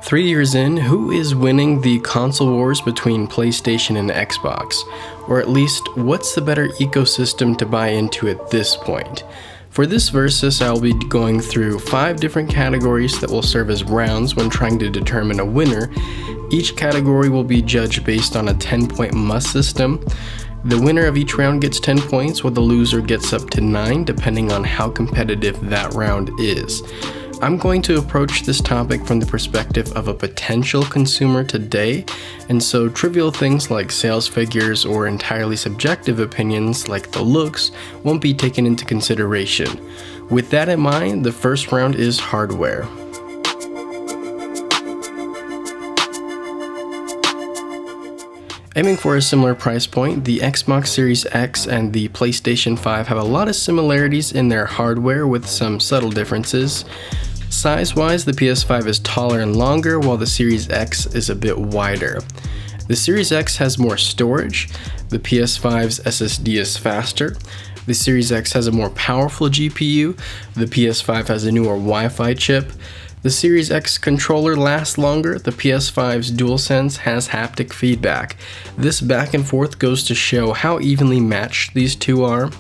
3 years in, who is winning the console wars between PlayStation and Xbox? Or at least, what's the better ecosystem to buy into at this point? For this versus, I'll be going through 5 different categories that will serve as rounds when trying to determine a winner. Each category will be judged based on a 10-point must system. The winner of each round gets 10 points, while the loser gets up to 9, depending on how competitive that round is. I'm going to approach this topic from the perspective of a potential consumer today, and so trivial things like sales figures or entirely subjective opinions like the looks won't be taken into consideration. With that in mind, the first round is hardware. Aiming for a similar price point, the Xbox Series X and the PlayStation 5 have a lot of similarities in their hardware with some subtle differences. Size-wise, the PS5 is taller and longer, while the Series X is a bit wider. The Series X has more storage, the PS5's SSD is faster, the Series X has a more powerful GPU, the PS5 has a newer Wi-Fi chip, the Series X controller lasts longer, the PS5's DualSense has haptic feedback. This back and forth goes to show how evenly matched these two are.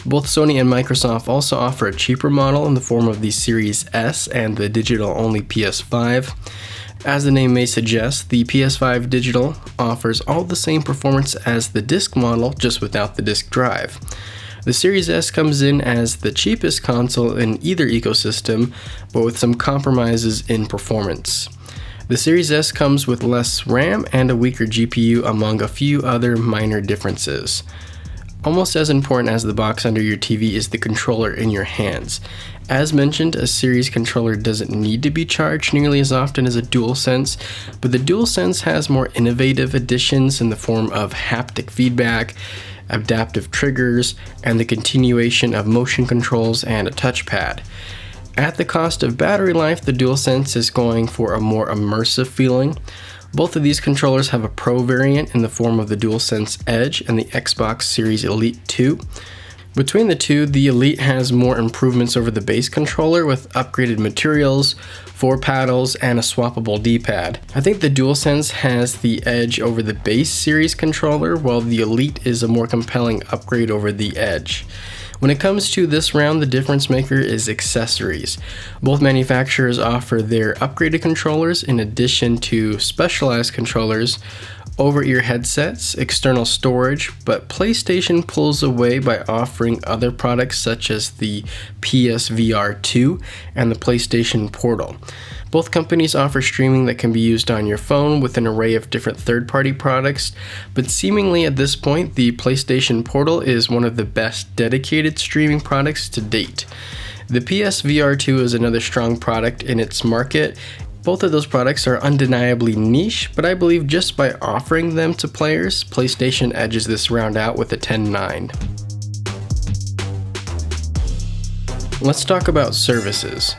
Both Sony and Microsoft also offer a cheaper model in the form of the Series S and the digital-only PS5. As the name may suggest, the PS5 digital offers all the same performance as the disc model, just without the disc drive. The Series S comes in as the cheapest console in either ecosystem, but with some compromises in performance. The Series S comes with less RAM and a weaker GPU, among a few other minor differences. Almost as important as the box under your TV is the controller in your hands. As mentioned, a Series controller doesn't need to be charged nearly as often as a DualSense, but the DualSense has more innovative additions in the form of haptic feedback, adaptive triggers, and the continuation of motion controls and a touchpad. At the cost of battery life, the DualSense is going for a more immersive feeling. Both of these controllers have a Pro variant in the form of the DualSense Edge and the Xbox Series Elite 2. Between the two, the Elite has more improvements over the base controller with upgraded materials, 4 paddles, and a swappable D-pad. I think the DualSense has the edge over the base series controller, while the Elite is a more compelling upgrade over the Edge. When it comes to this round, the difference maker is accessories. Both manufacturers offer their upgraded controllers in addition to specialized controllers, over-ear headsets, external storage, but PlayStation pulls away by offering other products such as the PSVR 2 and the PlayStation Portal. Both companies offer streaming that can be used on your phone with an array of different third-party products, but seemingly at this point, the PlayStation Portal is one of the best dedicated streaming products to date. The PSVR 2 is another strong product in its market. Both of those products are undeniably niche, but I believe just by offering them to players, PlayStation edges this round out with a 10-9. Let's talk about services.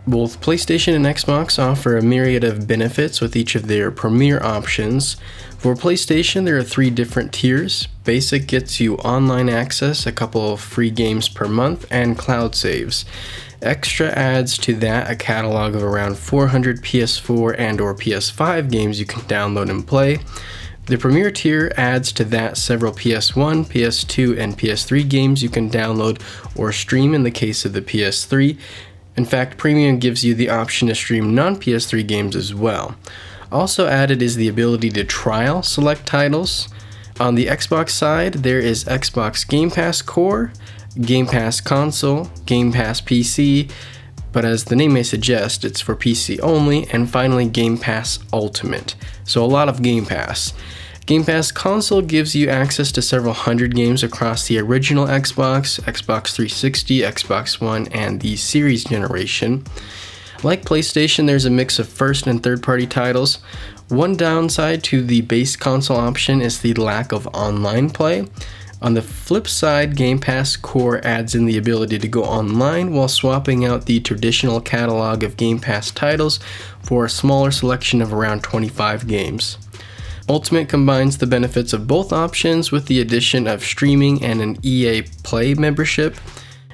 Both PlayStation and Xbox offer a myriad of benefits with each of their premier options. For PlayStation, there are 3 different tiers. Basic gets you online access, a couple of free games per month, and cloud saves. Extra adds to that a catalog of around 400 PS4 and/or PS5 games you can download and play. The Premier tier adds to that several PS1, PS2, and PS3 games you can download or stream in the case of the PS3. In fact, Premium gives you the option to stream non-PS3 games as well. Also added is the ability to trial select titles. On the Xbox side, there is Xbox Game Pass Core, Game Pass Console, Game Pass PC, but as the name may suggest, it's for PC only, and finally Game Pass Ultimate. So a lot of Game Pass. Game Pass Console gives you access to several hundred games across the original Xbox, Xbox 360, Xbox One, and the Series generation. Like PlayStation, there's a mix of first and third-party titles. One downside to the base console option is the lack of online play. On the flip side, Game Pass Core adds in the ability to go online while swapping out the traditional catalog of Game Pass titles for a smaller selection of around 25 games. Ultimate combines the benefits of both options with the addition of streaming and an EA Play membership.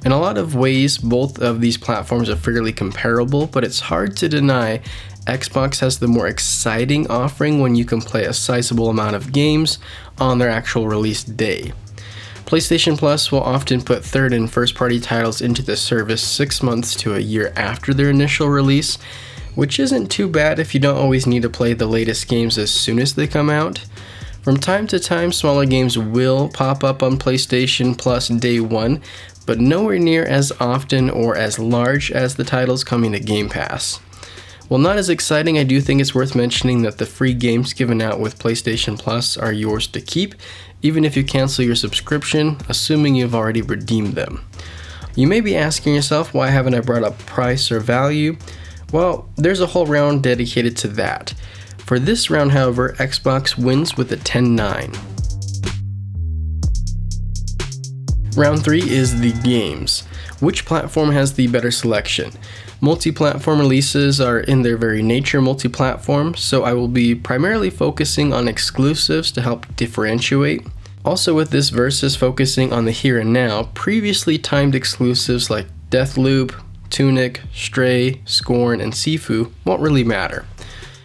In a lot of ways, both of these platforms are fairly comparable, but it's hard to deny Xbox has the more exciting offering when you can play a sizable amount of games on their actual release day. PlayStation Plus will often put third and first party titles into the service 6 months to a year after their initial release, which isn't too bad if you don't always need to play the latest games as soon as they come out. From time to time, smaller games will pop up on PlayStation Plus day one, but nowhere near as often or as large as the titles coming to Game Pass. While not as exciting, I do think it's worth mentioning that the free games given out with PlayStation Plus are yours to keep, even if you cancel your subscription, assuming you've already redeemed them. You may be asking yourself, why haven't I brought up price or value? Well, there's a whole round dedicated to that. For this round, however, Xbox wins with a 10-9. Round 3 is the games. Which platform has the better selection? Multi-platform releases are in their very nature multi-platform, so I will be primarily focusing on exclusives to help differentiate. Also with this versus focusing on the here and now, previously timed exclusives like Deathloop, Tunic, Stray, Scorn, and Sifu won't really matter.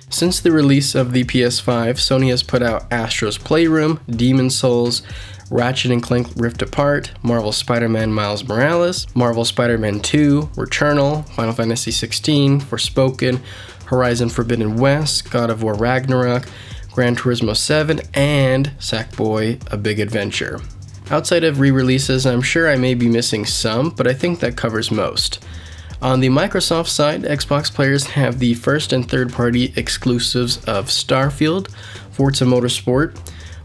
Since the release of the PS5, Sony has put out Astro's Playroom, Demon's Souls, Ratchet & Clank Rift Apart, Marvel Spider-Man Miles Morales, Marvel Spider-Man 2, Returnal, Final Fantasy XVI, Forspoken, Horizon Forbidden West, God of War Ragnarok, Gran Turismo 7, and Sackboy: A Big Adventure. Outside of re-releases, I'm sure I may be missing some, but I think that covers most. On the Microsoft side, Xbox players have the first and third party exclusives of Starfield, Forza Motorsport,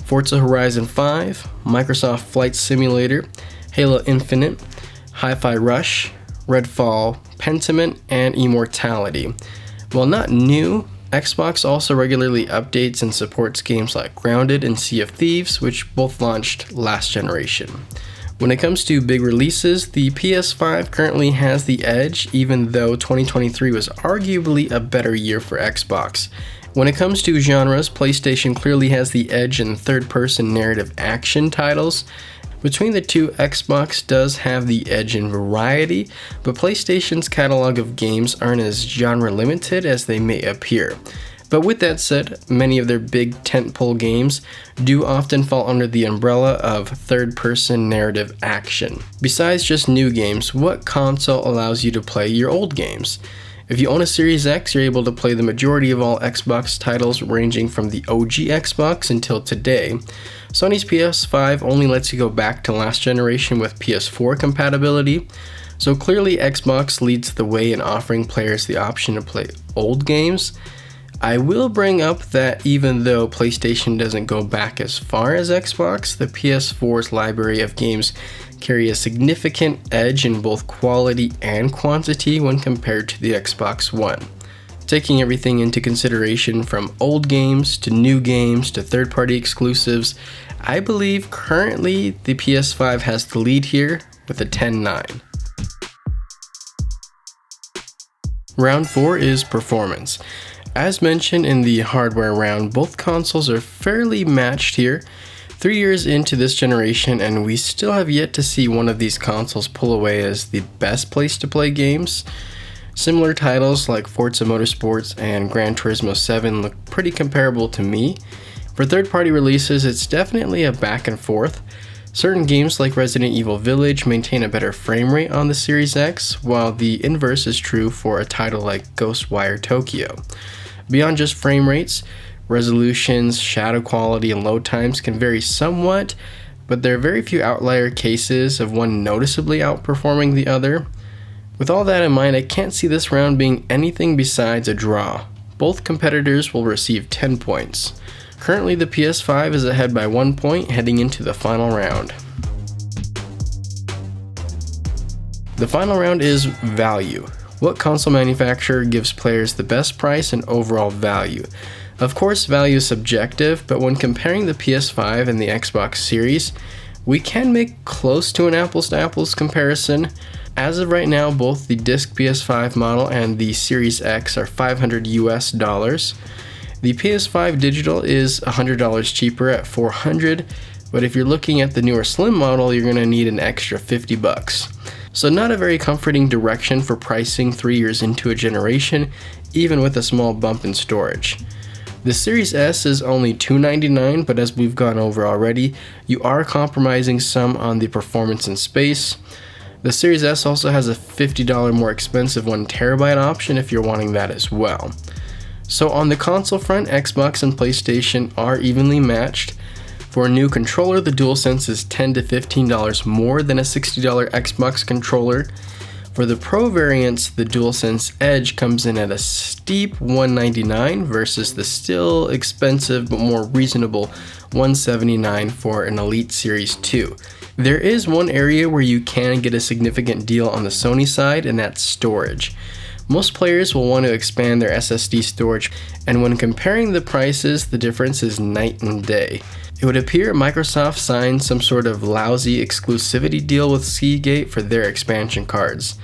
Forza Horizon 5, Microsoft Flight Simulator, Halo Infinite, Hi-Fi Rush, Redfall, Pentiment, and Immortality. While not new, Xbox also regularly updates and supports games like Grounded and Sea of Thieves, which both launched last generation. When it comes to big releases, the PS5 currently has the edge, even though 2023 was arguably a better year for Xbox. When it comes to genres, PlayStation clearly has the edge in third-person narrative action titles. Between the two, Xbox does have the edge in variety, but PlayStation's catalog of games aren't as genre-limited as they may appear. But with that said, many of their big tentpole games do often fall under the umbrella of third-person narrative action. Besides just new games, what console allows you to play your old games? If you own a Series X, you're able to play the majority of all Xbox titles ranging from the OG Xbox until today. Sony's PS5 only lets you go back to last generation with PS4 compatibility, so clearly Xbox leads the way in offering players the option to play old games. I will bring up that even though PlayStation doesn't go back as far as Xbox, the PS4's library of games carry a significant edge in both quality and quantity when compared to the Xbox One. Taking everything into consideration from old games to new games to third-party exclusives, I believe currently the PS5 has the lead here with a 10-9. Round 4 is performance. As mentioned in the hardware round, both consoles are fairly matched here. 3 years into this generation, and we still have yet to see one of these consoles pull away as the best place to play games. Similar titles like Forza Motorsports and Gran Turismo 7 look pretty comparable to me. For third-party releases, it's definitely a back and forth. Certain games like Resident Evil Village maintain a better frame rate on the Series X, while the inverse is true for a title like Ghostwire Tokyo. Beyond just frame rates, resolutions, shadow quality, and load times can vary somewhat, but there are very few outlier cases of one noticeably outperforming the other. With all that in mind, I can't see this round being anything besides a draw. Both competitors will receive 10 points. Currently, the PS5 is ahead by 1 point heading into the final round. The final round is value. What console manufacturer gives players the best price and overall value? Of course, value is subjective, but when comparing the PS5 and the Xbox Series, we can make close to an apples-to-apples comparison. As of right now, both the disc PS5 model and the Series X are $500 US. The PS5 digital is $100 cheaper at $400, but if you're looking at the newer slim model, you're going to need an extra $50. So not a very comforting direction for pricing 3 years into a generation, even with a small bump in storage. The Series S is only $299, but as we've gone over already, you are compromising some on the performance and space. The Series S also has a $50 more expensive 1TB option if you're wanting that as well. So on the console front, Xbox and PlayStation are evenly matched. For a new controller, the DualSense is $10 to $15 more than a $60 Xbox controller. For the Pro variants, the DualSense Edge comes in at a steep $199 versus the still expensive but more reasonable $179 for an Elite Series 2. There is one area where you can get a significant deal on the Sony side, and that's storage. Most players will want to expand their SSD storage, and when comparing the prices, the difference is night and day. It would appear Microsoft signed some sort of lousy exclusivity deal with Seagate for their expansion cards.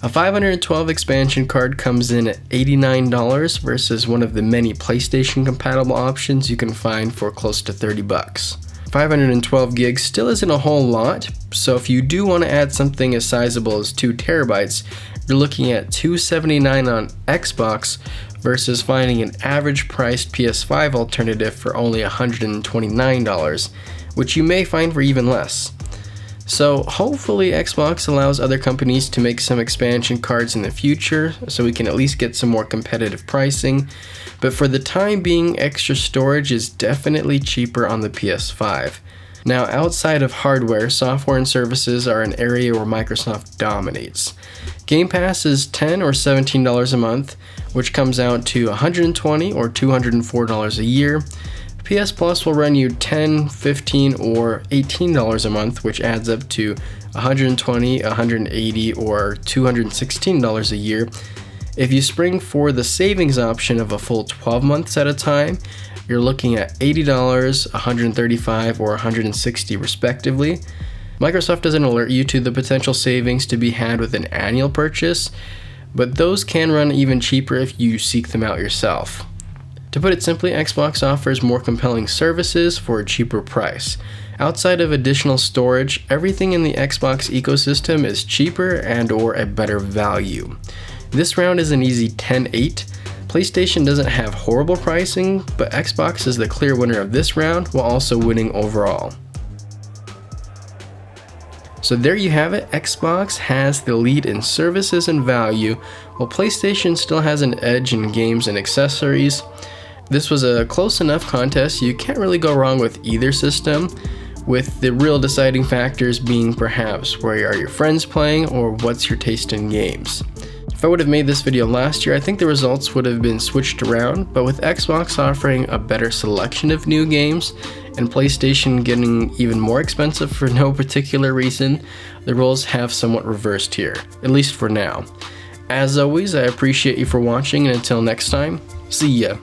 A 512 expansion card comes in at $89 versus one of the many PlayStation compatible options you can find for close to $30. 512 gigs still isn't a whole lot, so if you do want to add something as sizable as 2 terabytes, you're looking at $279 on Xbox versus finding an average priced PS5 alternative for only $129, which you may find for even less. So hopefully Xbox allows other companies to make some expansion cards in the future so we can at least get some more competitive pricing, but for the time being, extra storage is definitely cheaper on the PS5. Now, outside of hardware, software and services are an area where Microsoft dominates. Game Pass is $10 or $17 a month, which comes out to $120 or $204 a year. PS Plus will run you $10, $15, or $18 a month, which adds up to $120, $180, or $216 a year. If you spring for the savings option of a full 12 months at a time, you're looking at $80, $135, or $160 respectively. Microsoft doesn't alert you to the potential savings to be had with an annual purchase, but those can run even cheaper if you seek them out yourself. To put it simply, Xbox offers more compelling services for a cheaper price. Outside of additional storage, everything in the Xbox ecosystem is cheaper and/or a better value. This round is an easy 10-8. PlayStation doesn't have horrible pricing, but Xbox is the clear winner of this round while also winning overall. So there you have it, Xbox has the lead in services and value, while PlayStation still has an edge in games and accessories. This was a close enough contest, you can't really go wrong with either system, with the real deciding factors being perhaps where are your friends playing or what's your taste in games. If I would have made this video last year, I think the results would have been switched around, but with Xbox offering a better selection of new games and PlayStation getting even more expensive for no particular reason, the roles have somewhat reversed here, at least for now. As always, I appreciate you for watching, and until next time, see ya.